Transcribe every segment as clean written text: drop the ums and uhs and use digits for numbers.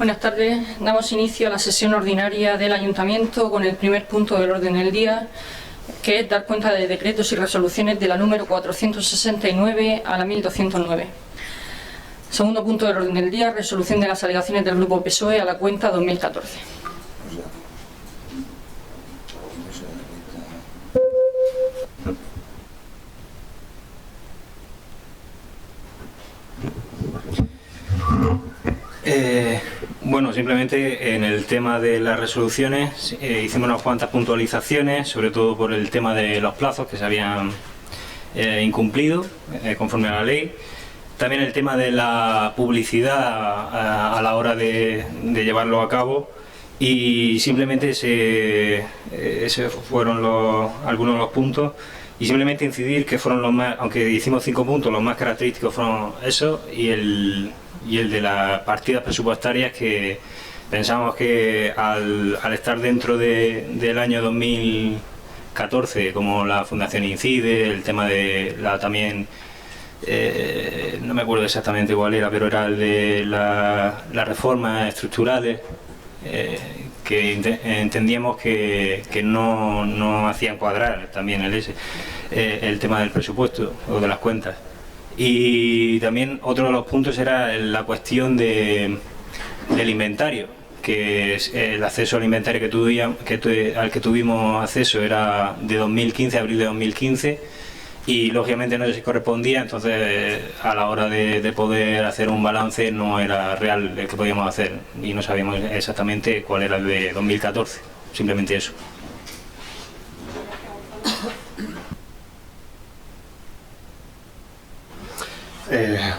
Buenas tardes. Damos inicio a la sesión ordinaria del Ayuntamiento con el primer punto del orden del día, que es dar cuenta de decretos y resoluciones de la número 469 a la 1209. Segundo punto del orden del día, resolución de las alegaciones del Grupo PSOE a la cuenta 2014. Bueno, simplemente en el tema de las resoluciones hicimos unas cuantas puntualizaciones, sobre todo por el tema de los plazos que se habían incumplido conforme a la ley. También el tema de la publicidad a la hora de llevarlo a cabo, y simplemente esos fueron algunos de los puntos. Y simplemente incidir que fueron los más, aunque hicimos 5 puntos, los más característicos fueron esos y el de las partidas presupuestarias, que pensamos que al estar dentro del año 2014, como la Fundación Incide, el tema de también, no me acuerdo exactamente cuál era, pero era el de las reformas estructurales, que entendíamos que no hacían cuadrar también el tema del presupuesto o de las cuentas. Y también otro de los puntos era la cuestión del inventario, que es el acceso al inventario al que tuvimos acceso era de 2015, abril de 2015, y lógicamente no se correspondía. Entonces a la hora de poder hacer un balance no era real el que podíamos hacer y no sabíamos exactamente cuál era el de 2014, simplemente eso.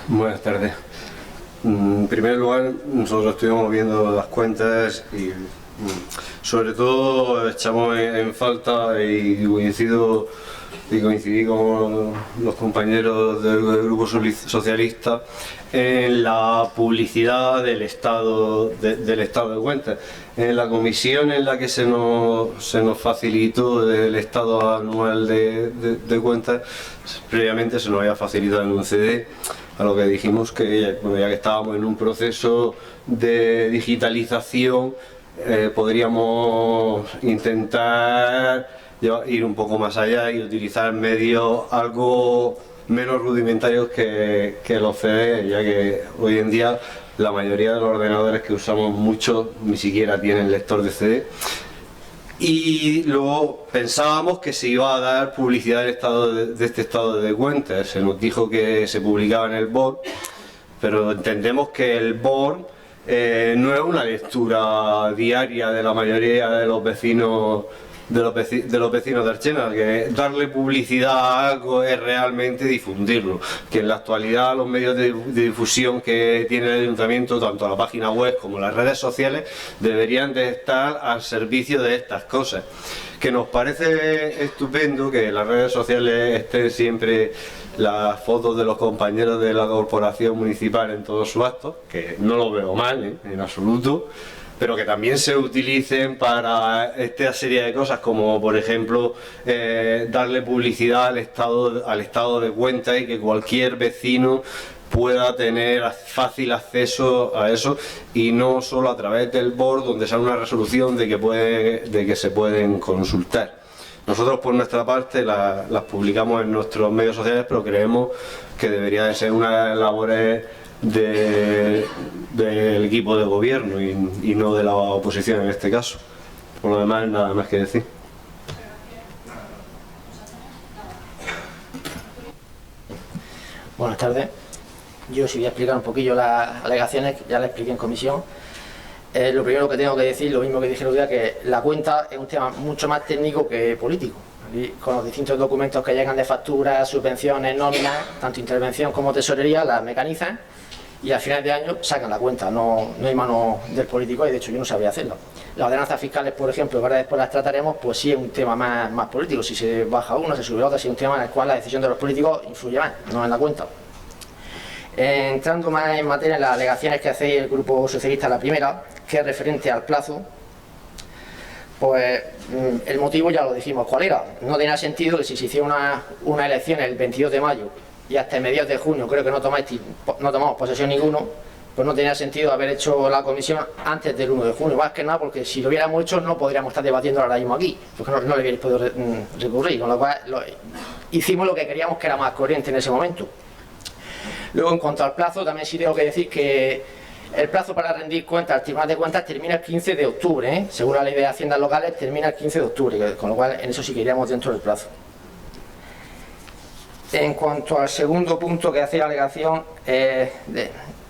Buenas tardes. En primer lugar, nosotros estuvimos viendo las cuentas y sobre todo echamos en falta, y coincidí con los compañeros del Grupo Socialista en la publicidad del estado de cuentas. En la comisión en la que se nos facilitó el estado anual de cuentas, previamente se nos había facilitado en un CD, a lo que dijimos que ya que estábamos en un proceso de digitalización, podríamos intentar ir un poco más allá y utilizar medios algo menos rudimentarios que los CD, ya que hoy en día la mayoría de los ordenadores que usamos mucho ni siquiera tienen lector de CD. Y luego pensábamos que se iba a dar publicidad de este estado de cuentas. Se nos dijo que se publicaba en el BOR, pero entendemos que el BOR no es una lectura diaria de la mayoría de los vecinos de Archena, que darle publicidad a algo es realmente difundirlo, que en la actualidad los medios de difusión que tiene el Ayuntamiento, tanto la página web como las redes sociales, deberían de estar al servicio de estas cosas. Que nos parece estupendo que en las redes sociales estén siempre las fotos de los compañeros de la corporación municipal en todos sus actos, que no lo veo mal, en absoluto, pero que también se utilicen para esta serie de cosas, como por ejemplo darle publicidad al estado de cuenta, y que cualquier vecino pueda tener fácil acceso a eso, y no solo a través del BOR, donde sale una resolución de que se pueden consultar. Nosotros por nuestra parte las publicamos en nuestros medios sociales, pero creemos que debería de ser una de las labores del equipo de gobierno y no de la oposición en este caso. Por lo demás, nada más que decir. Buenas tardes. Yo sí voy a explicar un poquillo las alegaciones, ya las expliqué en comisión. Lo primero que tengo que decir, lo mismo que dije el otro día, que la cuenta es un tema mucho más técnico que político. Y con los distintos documentos que llegan de facturas, subvenciones, nóminas, tanto intervención como tesorería, las mecanizan y al final de año sacan la cuenta. No hay mano del político, y de hecho yo no sabría hacerlo. Las ordenanzas fiscales, por ejemplo, que ahora después las trataremos, pues sí es un tema más político. Si se baja uno, se sube otro, sí es un tema en el cual la decisión de los políticos influye más, no en la cuenta. Entrando más en materia, en las alegaciones que hace el Grupo Socialista, la primera, que es referente al plazo, pues el motivo ya lo dijimos cuál era. No tenía sentido que si se hiciera una elección el 22 de mayo y hasta mediados de junio creo que no tomamos posesión ninguno, pues no tenía sentido haber hecho la comisión antes del 1 de junio, más que nada porque si lo hubiéramos hecho no podríamos estar debatiendo ahora mismo aquí, porque no le hubierais podido recurrir, con lo cual hicimos lo que queríamos, que era más coherente en ese momento. Luego, en cuanto al plazo, también sí tengo que decir que el plazo para rendir cuentas al Tribunal de Cuentas termina el 15 de octubre, ¿eh? Según la Ley de Haciendas Locales termina el 15 de octubre, con lo cual en eso sí que iríamos dentro del plazo. En cuanto al segundo punto que hace la alegación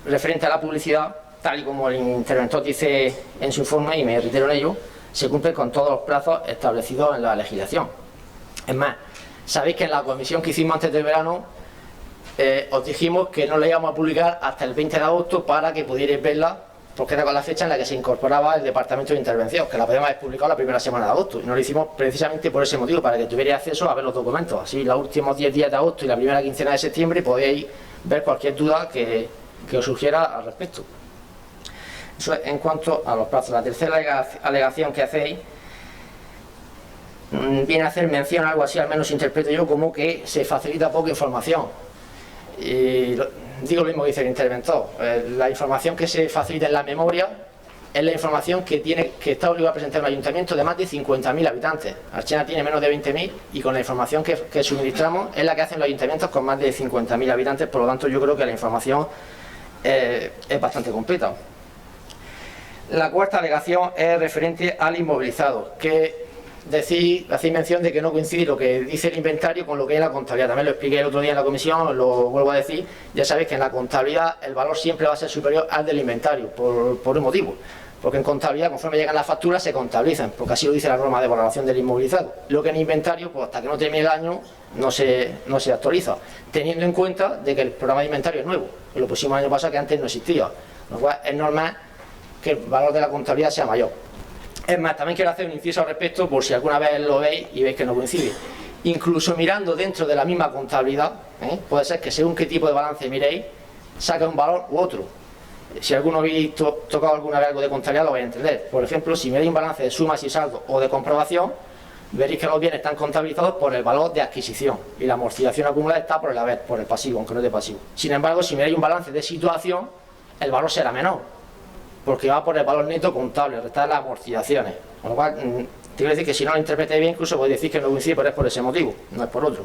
referente a la publicidad, tal y como el interventor dice en su informe, y me reitero en ello, se cumple con todos los plazos establecidos en la legislación. Es más, sabéis que en la comisión que hicimos antes del verano os dijimos que no la íbamos a publicar hasta el 20 de agosto para que pudierais verla, porque era con la fecha en la que se incorporaba el departamento de intervención, que la podíamos haber publicado la primera semana de agosto, y no lo hicimos precisamente por ese motivo, para que tuvierais acceso a ver los documentos. Así los últimos 10 días de agosto y la primera quincena de septiembre podéis ver cualquier duda que os surgiera al respecto. Eso en cuanto a los plazos. La tercera alegación que hacéis viene a hacer mención a algo así, al menos interpreto yo, como que se facilita poca información. Y digo lo mismo que dice el interventor, la información que se facilita en la memoria es la información que está obligado a presentar un ayuntamiento de más de 50.000 habitantes. Archena tiene menos de 20.000 y con la información que suministramos es la que hacen los ayuntamientos con más de 50.000 habitantes, por lo tanto yo creo que la información es bastante completa. La cuarta alegación es referente al inmovilizado, que hacéis mención de que no coincide lo que dice el inventario con lo que es la contabilidad. También lo expliqué el otro día en la comisión, lo vuelvo a decir. Ya sabéis que en la contabilidad el valor siempre va a ser superior al del inventario, por un motivo. Porque en contabilidad, conforme llegan las facturas, se contabilizan, porque así lo dice la norma de valoración del inmovilizado. Lo que en inventario, pues hasta que no termine el año, no se actualiza, teniendo en cuenta de que el programa de inventario es nuevo, que lo pusimos el año pasado, que antes no existía. Lo cual es normal que el valor de la contabilidad sea mayor. Es más, también quiero hacer un inciso al respecto, por si alguna vez lo veis y veis que no coincide. Incluso mirando dentro de la misma contabilidad, puede ser que según qué tipo de balance miréis, saque un valor u otro. Si alguno habéis tocado alguna vez algo de contabilidad, lo vais a entender. Por ejemplo, si miráis un balance de sumas y saldos o de comprobación, veréis que los bienes están contabilizados por el valor de adquisición y la amortización acumulada está por el haber, por el pasivo, aunque no es de pasivo. Sin embargo, si miráis un balance de situación, el valor será menor, porque va por el valor neto contable, restar las amortizaciones. Con lo cual, te quiero decir que si no lo interpretéis bien, incluso podéis decir que no coincide, pero es por ese motivo, no es por otro.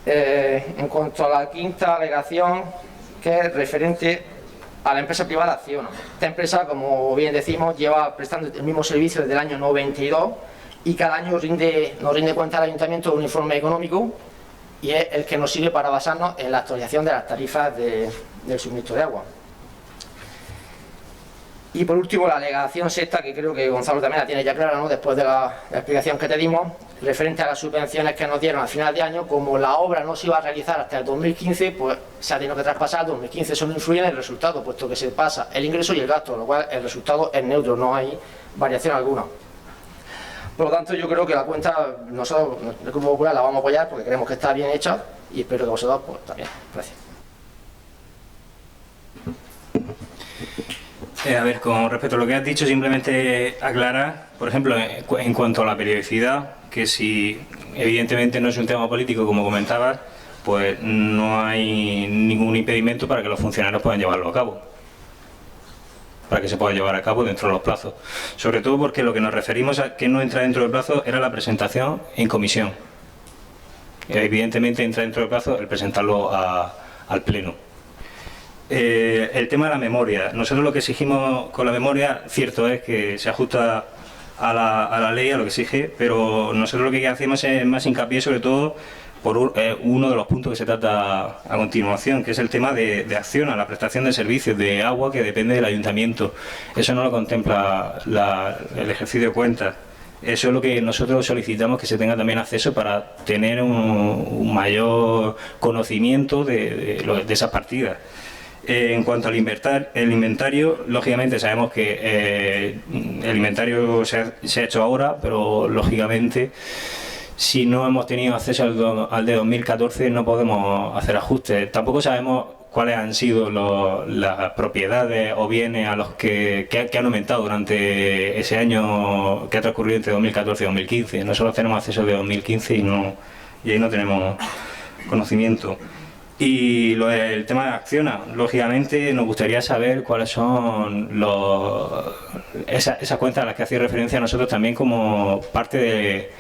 En cuanto a la quinta alegación, que es referente a la empresa privada Acciona. Esta empresa, como bien decimos, lleva prestando el mismo servicio desde el año 92 y cada año nos rinde cuenta al ayuntamiento de un informe económico, y es el que nos sirve para basarnos en la actualización de las tarifas del suministro de agua. Y por último, la alegación sexta, que creo que Gonzalo también la tiene ya clara, ¿no?, después de la explicación que te dimos, referente a las subvenciones que nos dieron al final de año. Como la obra no se iba a realizar hasta el 2015, pues se ha tenido que traspasar al 2015. Eso no influye en el resultado, puesto que se pasa el ingreso y el gasto, lo cual el resultado es neutro, no hay variación alguna. Por lo tanto, yo creo que la cuenta, nosotros, el Grupo Popular, la vamos a apoyar porque creemos que está bien hecha y espero que vosotros pues también. Gracias. A ver, con respecto a lo que has dicho, simplemente aclarar, por ejemplo, en cuanto a la periodicidad, que si evidentemente no es un tema político, como comentabas, pues no hay ningún impedimento para que los funcionarios puedan llevarlo a cabo, para que se pueda llevar a cabo dentro de los plazos. Sobre todo porque lo que nos referimos a que no entra dentro del plazo era la presentación en comisión. Evidentemente entra dentro del plazo el presentarlo al Pleno. El tema de la memoria. Nosotros lo que exigimos con la memoria, cierto es que se ajusta a la ley, a lo que exige, pero nosotros lo que hacemos es más hincapié sobre todo por uno de los puntos que se trata a continuación, que es el tema de Acciona, la prestación de servicios de agua que depende del ayuntamiento. Eso no lo contempla el ejercicio de cuentas. Eso es lo que nosotros solicitamos, que se tenga también acceso para tener un mayor conocimiento de esas partidas. En cuanto al inventario, lógicamente sabemos que el inventario se ha hecho ahora, pero lógicamente si no hemos tenido acceso al de 2014 no podemos hacer ajustes. Tampoco sabemos cuáles han sido las propiedades o bienes a los que han aumentado durante ese año que ha transcurrido entre 2014 y 2015. Nosotros tenemos acceso de 2015 y ahí no tenemos conocimiento. Y el tema de Acciona, lógicamente nos gustaría saber cuáles son esas cuentas a las que hacía referencia a nosotros también como parte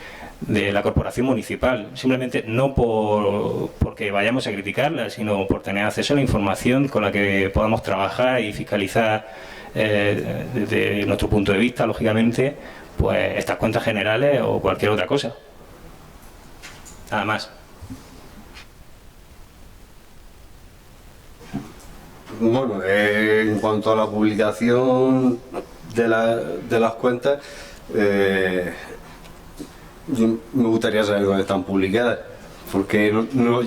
de la corporación municipal, simplemente no porque vayamos a criticarla, sino por tener acceso a la información con la que podamos trabajar y fiscalizar desde nuestro punto de vista, lógicamente, pues estas cuentas generales o cualquier otra cosa. Nada más. Bueno, en cuanto a la publicación de las cuentas, me gustaría saber dónde están publicadas, porque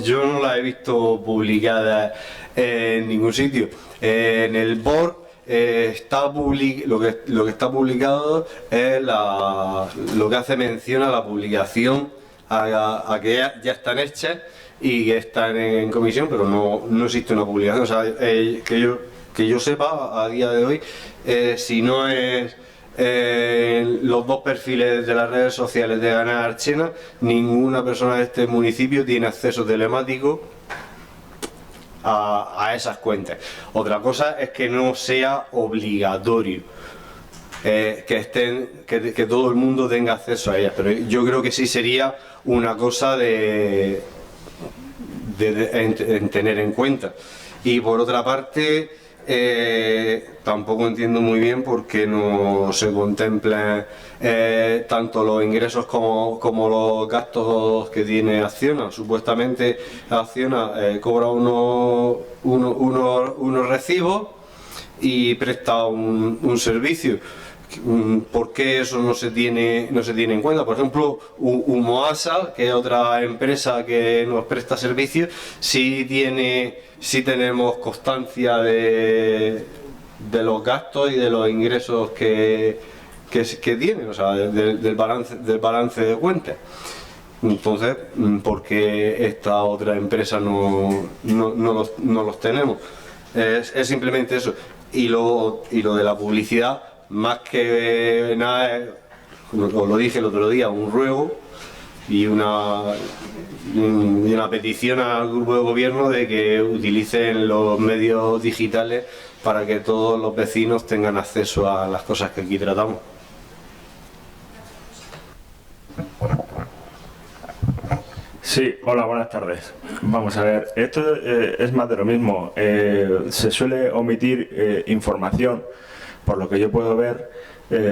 yo no las he visto publicadas en ningún sitio. En el BOR lo que está publicado es lo que hace mención a la publicación, a que ya están hechas y que están en comisión, pero no existe una publicación. O sea, que yo sepa a día de hoy, si no es los dos perfiles de las redes sociales de Ganar Archena, ninguna persona de este municipio tiene acceso telemático a esas cuentas. Otra cosa es que no sea obligatorio que todo el mundo tenga acceso a ellas, pero yo creo que sí sería una cosa en tener en cuenta. Y por otra parte, tampoco entiendo muy bien por qué no se contemplan tanto los ingresos como los gastos que tiene Acciona. Supuestamente Acciona cobra unos recibos y presta un servicio. ¿Por qué eso no se tiene en cuenta? Por ejemplo, Humoasa, que es otra empresa que nos presta servicios, sí tenemos constancia de los gastos y de los ingresos que tiene, o sea, del balance de cuentas. Entonces, ¿por qué esta otra empresa no los tenemos? Es simplemente eso. Y lo de la publicidad, más que nada, os lo dije el otro día, un ruego y una petición al grupo de gobierno de que utilicen los medios digitales para que todos los vecinos tengan acceso a las cosas que aquí tratamos. Sí, hola, buenas tardes. Vamos a ver, esto es más de lo mismo. Se suele omitir información, por lo que yo puedo ver,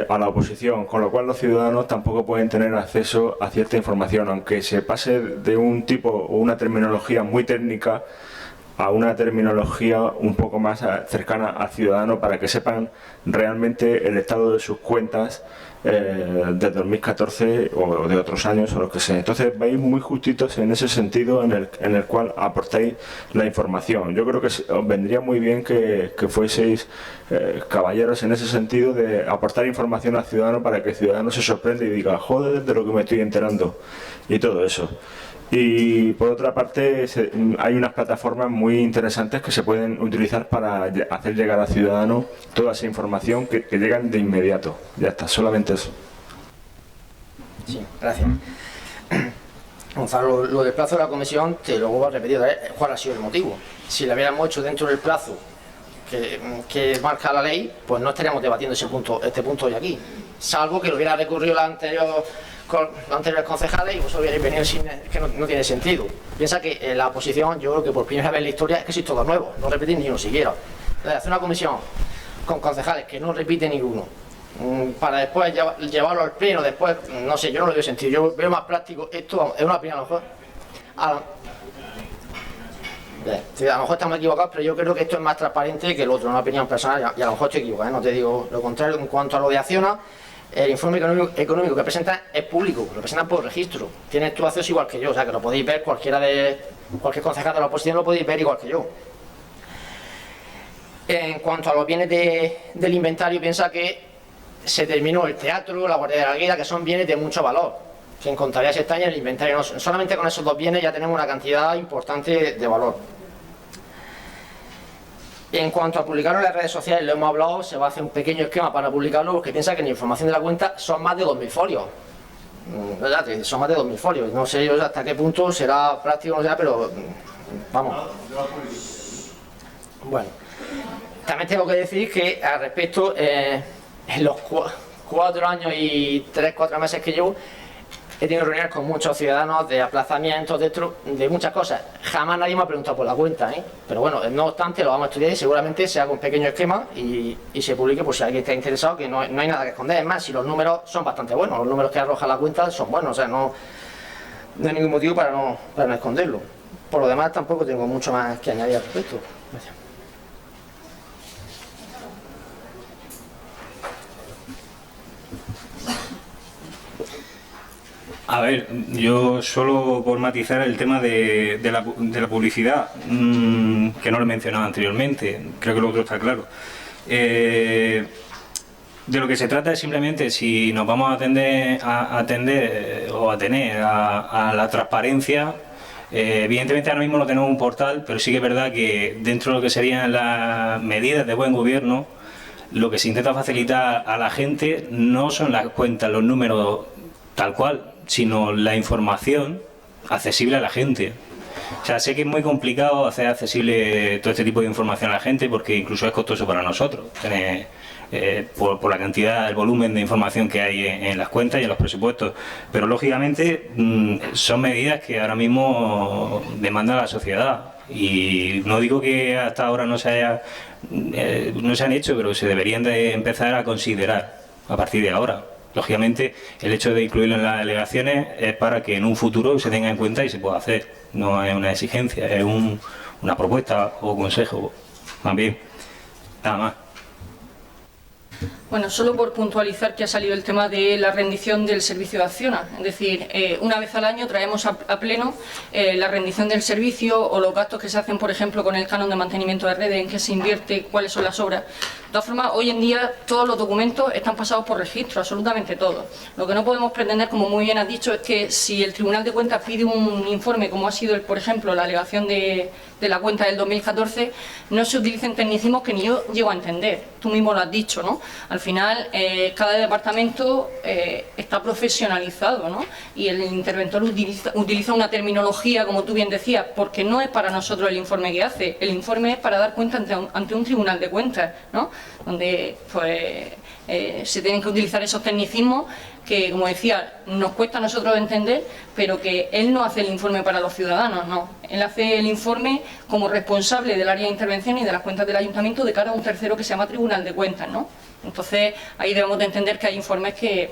a la oposición, con lo cual los ciudadanos tampoco pueden tener acceso a cierta información, aunque se pase de un tipo o una terminología muy técnica a una terminología un poco más cercana al ciudadano, para que sepan realmente el estado de sus cuentas de 2014 o de otros años o lo que sea. Entonces vais muy justitos en ese sentido en el cual aportáis la información. Yo creo que os vendría muy bien que fueseis caballeros en ese sentido, de aportar información al ciudadano para que el ciudadano se sorprenda y diga, joder, de lo que me estoy enterando, y todo eso. Y por otra parte, hay unas plataformas muy interesantes que se pueden utilizar para hacer llegar al ciudadano toda esa información que llegan de inmediato. Ya está, solamente eso. Sí, gracias. Gonzalo, lo del plazo de la comisión, te lo vuelvo a repetir, ¿cuál ha sido el motivo? Si lo hubiéramos hecho dentro del plazo que marca la ley, pues no estaríamos debatiendo este punto hoy aquí, salvo que lo hubiera recurrido los anteriores concejales y vosotros hubierais venido que no tiene sentido. Piensa que en la oposición, yo creo que por primera vez en la historia es que sois todo nuevo, no repetís ni uno siquiera. Entonces, hacer una comisión con concejales que no repiten ninguno, para después llevarlo al pleno, después, no sé, yo no lo veo sentido. Yo veo más práctico, esto es una opinión a lo mejor. A lo mejor estamos equivocados, pero yo creo que esto es más transparente que el otro, una opinión personal, y a lo mejor estoy equivocado, no te digo lo contrario. En cuanto a lo de Acciona, el informe económico que presenta es público, lo presentan por registro, tiene tu acceso igual que yo, o sea que lo podéis ver, cualquier concejal de la oposición lo podéis ver igual que yo. En cuanto a los bienes del inventario, piensa que se terminó el teatro, la Guardia de la Guía, que son bienes de mucho valor, que encontrarías este año en el inventario. Solamente con esos dos bienes ya tenemos una cantidad importante de valor. En cuanto a publicarlo en las redes sociales, lo hemos hablado, se va a hacer un pequeño esquema para publicarlo, porque piensa que la información de la cuenta son más de 2000 folios. ¿Verdad? Son más de 2000 folios. No sé yo hasta qué punto será práctico, no sé, pero Vamos. Bueno, también tengo que decir que al respecto, en los 4 años y 3-4 meses que llevo, he tenido reuniones con muchos ciudadanos de aplazamientos, de muchas cosas. Jamás nadie me ha preguntado por la cuenta, ¿eh? Pero bueno, no obstante, lo vamos a estudiar y seguramente se haga un pequeño esquema y se publique por si alguien está interesado, que no hay nada que esconder. Es más, si los números son bastante buenos, los números que arroja la cuenta son buenos, o sea, no hay ningún motivo para no esconderlo. Por lo demás, tampoco tengo mucho más que añadir al respecto. Gracias. A ver, yo solo por matizar el tema de la publicidad, que no lo he mencionado anteriormente, creo que lo otro está claro. De lo que se trata es simplemente si nos vamos a atender o a tener a la transparencia. Evidentemente ahora mismo no tenemos un portal, pero sí que es verdad que dentro de lo que serían las medidas de buen gobierno, lo que se intenta facilitar a la gente no son las cuentas, los números tal cual, sino la información accesible a la gente. O sea, sé que es muy complicado hacer accesible todo este tipo de información a la gente porque incluso es costoso para nosotros tener, por la cantidad, el volumen de información que hay en las cuentas y en los presupuestos. Pero lógicamente son medidas que ahora mismo demanda la sociedad. Y no digo que hasta ahora no se han hecho, pero se deberían de empezar a considerar a partir de ahora. Lógicamente, el hecho de incluirlo en las delegaciones es para que en un futuro se tenga en cuenta y se pueda hacer. No es una exigencia, es una propuesta o consejo, más bien. Nada más. Bueno, solo por puntualizar que ha salido el tema de la rendición del servicio de Acciona. Es decir, una vez al año traemos a pleno la rendición del servicio o los gastos que se hacen, por ejemplo, con el canon de mantenimiento de redes, en qué se invierte, cuáles son las obras. De todas formas, hoy en día todos los documentos están pasados por registro, absolutamente todos. Lo que no podemos pretender, como muy bien has dicho, es que si el Tribunal de Cuentas pide un informe, como ha sido, por ejemplo, la alegación de la cuenta del 2014, no se utilicen tecnicismos que ni yo llego a entender. Tú mismo lo has dicho, ¿no? Al final, cada departamento está profesionalizado, ¿no? Y el interventor utiliza una terminología, como tú bien decías, porque no es para nosotros el informe que hace. El informe es para dar cuenta ante un tribunal de cuentas, ¿no? Donde pues, se tienen que utilizar esos tecnicismos que, como decía, nos cuesta a nosotros entender, pero que él no hace el informe para los ciudadanos, no. Él hace el informe como responsable del área de intervención y de las cuentas del ayuntamiento de cara a un tercero que se llama Tribunal de Cuentas, ¿no? Entonces, ahí debemos de entender que hay informes que,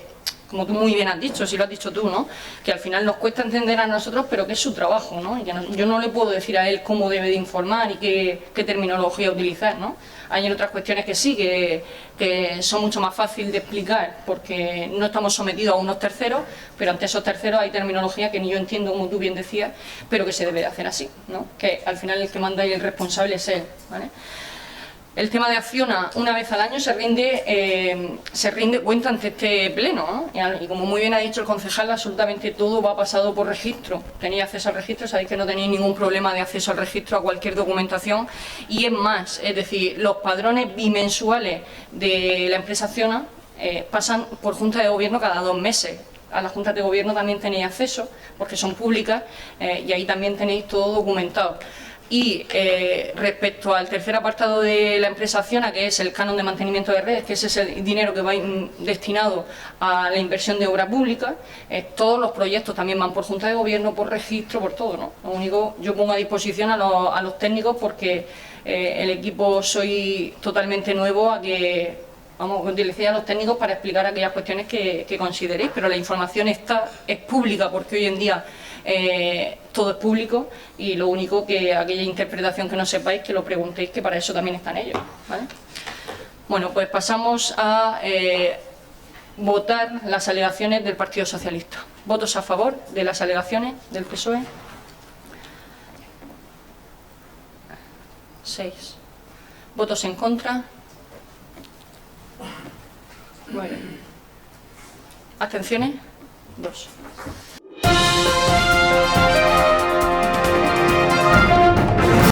como tú muy bien has dicho, si lo has dicho tú, ¿no? Que al final nos cuesta entender a nosotros, pero que es su trabajo, ¿no? Y que yo no le puedo decir a él cómo debe de informar y qué terminología utilizar, ¿no? Hay otras cuestiones que sí, que son mucho más fáciles de explicar porque no estamos sometidos a unos terceros, pero ante esos terceros hay terminología que ni yo entiendo, como tú bien decías, pero que se debe de hacer así, ¿no? Que al final el que manda y el responsable es él, ¿vale? El tema de Acciona, una vez al año se rinde cuenta ante este pleno, ¿no? Y como muy bien ha dicho el concejal, absolutamente todo va pasado por registro. Tenéis acceso al registro, sabéis que no tenéis ningún problema de acceso al registro a cualquier documentación. Y es más, es decir, los padrones bimensuales de la empresa Acciona pasan por Junta de Gobierno cada 2 meses. A las juntas de gobierno también tenéis acceso, porque son públicas, y ahí también tenéis todo documentado. Y respecto al tercer apartado de la empresa Acciona, que es el canon de mantenimiento de redes, que ese es el dinero que va destinado a la inversión de obra pública, todos los proyectos también van por junta de gobierno, por registro, por todo, ¿no? Lo único, yo pongo a disposición a los técnicos porque el equipo soy totalmente nuevo a que, vamos, utilicéis a los técnicos para explicar aquellas cuestiones que consideréis, pero la información es pública porque hoy en día todo es público y lo único que aquella interpretación que no sepáis que lo preguntéis, que para eso también están ellos, ¿vale? Bueno, pues pasamos a votar las alegaciones del Partido Socialista. ¿Votos a favor de las alegaciones del PSOE? 6. ¿Votos en contra? 9. ¿Abstenciones? 2.